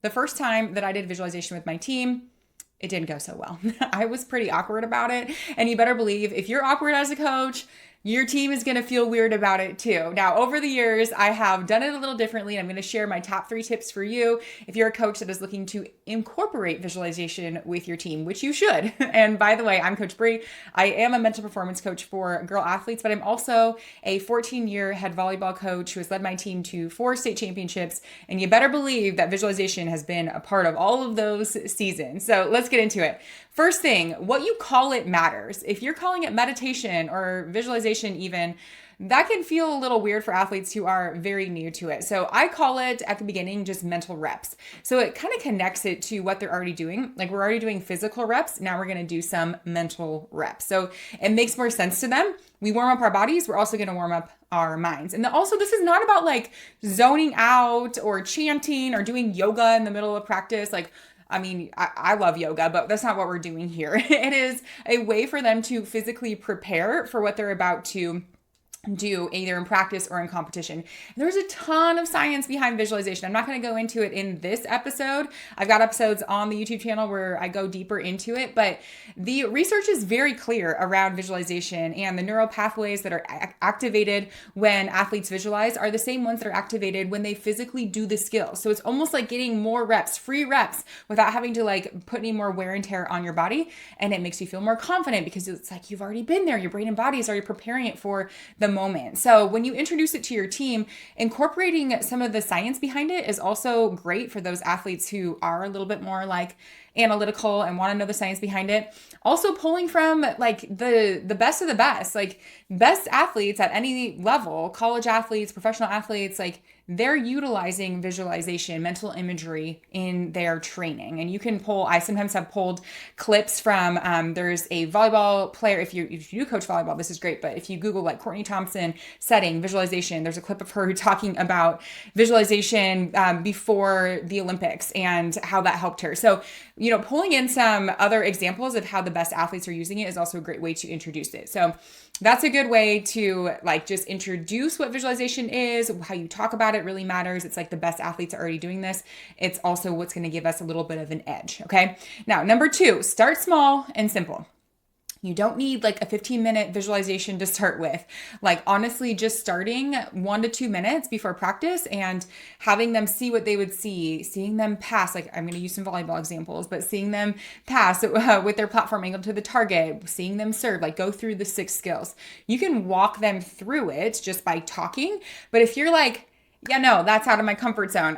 the first time that I did visualization with my team, it didn't go so well. I was pretty awkward about it. And you better believe if you're awkward as a coach, your team is going to feel weird about it too. Now, over the years, I have done it a little differently, and I'm going to share my top 3 tips for you if you're a coach that is looking to incorporate visualization with your team, which you should. And by the way, I'm Coach Bre. I am a mental performance coach for girl athletes, but I'm also a 14-year head volleyball coach who has led my team to 4 state championships. And you better believe that visualization has been a part of all of those seasons. So let's get into it. First thing, what you call it matters. If you're calling it meditation or visualization even, that can feel a little weird for athletes who are very new to it. So I call it at the beginning just mental reps. So it kind of connects it to what they're already doing. Like we're already doing physical reps. Now we're going to do some mental reps. So it makes more sense to them. We warm up our bodies. We're also going to warm up our minds. And also this is not about like zoning out or chanting or doing yoga in the middle of practice. I love yoga, but that's not what we're doing here. It is a way for them to physically prepare for what they're about to do either in practice or in competition. There's a ton of science behind visualization. I'm not going to go into it in this episode. I've got episodes on the YouTube channel where I go deeper into it, but the research is very clear around visualization, and the neural pathways that are activated when athletes visualize are the same ones that are activated when they physically do the skill. So it's almost like getting more reps, free reps, without having to like put any more wear and tear on your body. And it makes you feel more confident because it's like you've already been there. Your brain and body is already preparing it for the moment. So when you introduce it to your team, incorporating some of the science behind it is also great for those athletes who are a little bit more like analytical and want to know the science behind it. Also pulling from like the best of the best, like best athletes at any level, college athletes, professional athletes, like they're utilizing visualization, mental imagery in their training. And you can pull, I sometimes have pulled clips from, there's a volleyball player, if you do coach volleyball, this is great, but if you Google like Courtney Thompson setting visualization, there's a clip of her talking about visualization before the Olympics and how that helped her. So, pulling in some other examples of how the best athletes are using it is also a great way to introduce it. So that's a good way to like just introduce what visualization is. How you talk about it really matters. It's like the best athletes are already doing this. It's also what's going to give us a little bit of an edge. Okay. Now, number 2, start small and simple. You don't need like a 15-minute visualization to start with. Like honestly, just starting 1 to 2 minutes before practice and having them see what they would see, seeing them pass, like I'm going to use some volleyball examples, but seeing them pass with their platform angled to the target, seeing them serve, like go through the 6 skills. You can walk them through it just by talking. But if you're like, yeah, no, that's out of my comfort zone,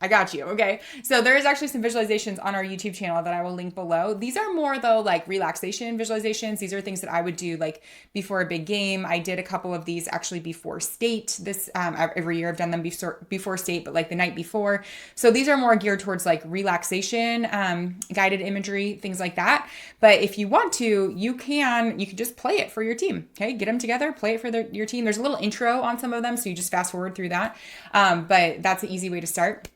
I got you. Okay. So there is actually some visualizations on our YouTube channel that I will link below. These are more though, like relaxation visualizations. These are things that I would do like before a big game. I did a couple of these actually before state this, every year I've done them before state, but like the night before. So these are more geared towards like relaxation, guided imagery, things like that. But if you want to, you can just play it for your team. Okay. Get them together, play it for your team. There's a little intro on some of them. So you just fast forward through that. But that's an easy way to start.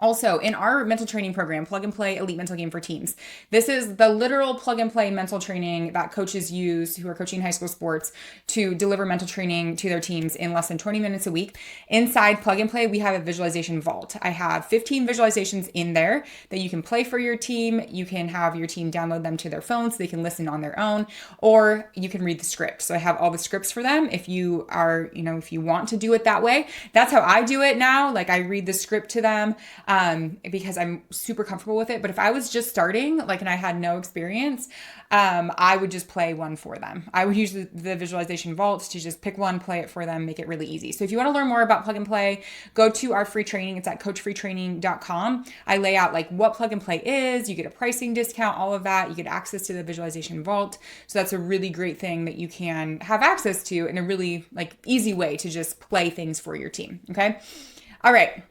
Also, in our mental training program, Plug and Play Elite Mental Game for Teams, this is the literal plug and play mental training that coaches use who are coaching high school sports to deliver mental training to their teams in less than 20 minutes a week. Inside Plug and Play, we have a visualization vault. I have 15 visualizations in there that you can play for your team. You can have your team download them to their phone so they can listen on their own, or you can read the script. So I have all the scripts for them. If you are, if you want to do it that way, that's how I do it now. Like I read the script to them. Because I'm super comfortable with it. But if I was just starting, and I had no experience, I would just play one for them. I would use the visualization vaults to just pick one, play it for them, make it really easy. So if you want to learn more about Plug and Play, go to our free training. It's at coachfreetraining.com. I lay out what Plug and Play is. You get a pricing discount, all of that. You get access to the visualization vault. So that's a really great thing that you can have access to in a really easy way to just play things for your team. Okay. All right.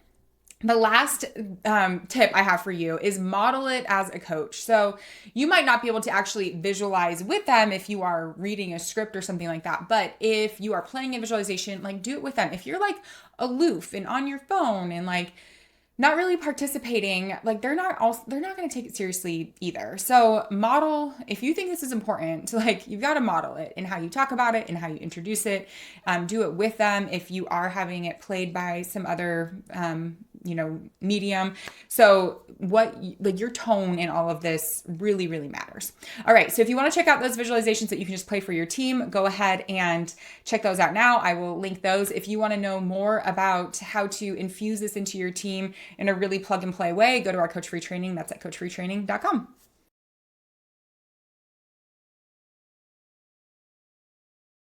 The last tip I have for you is model it as a coach. So you might not be able to actually visualize with them if you are reading a script or something like that. But if you are playing a visualization, do it with them. If you're aloof and on your phone and not really participating, they're not going to take it seriously either. So model, if you think this is important, you've got to model it in how you talk about it and how you introduce it. Do it with them. If you are having it played by some other medium. So like your tone in all of this really, really matters. All right. So if you want to check out those visualizations that you can just play for your team, go ahead and check those out now. I will link those. If you want to know more about how to infuse this into your team in a really plug and play way, go to our Coach Bre training. That's at coachbretraining.com.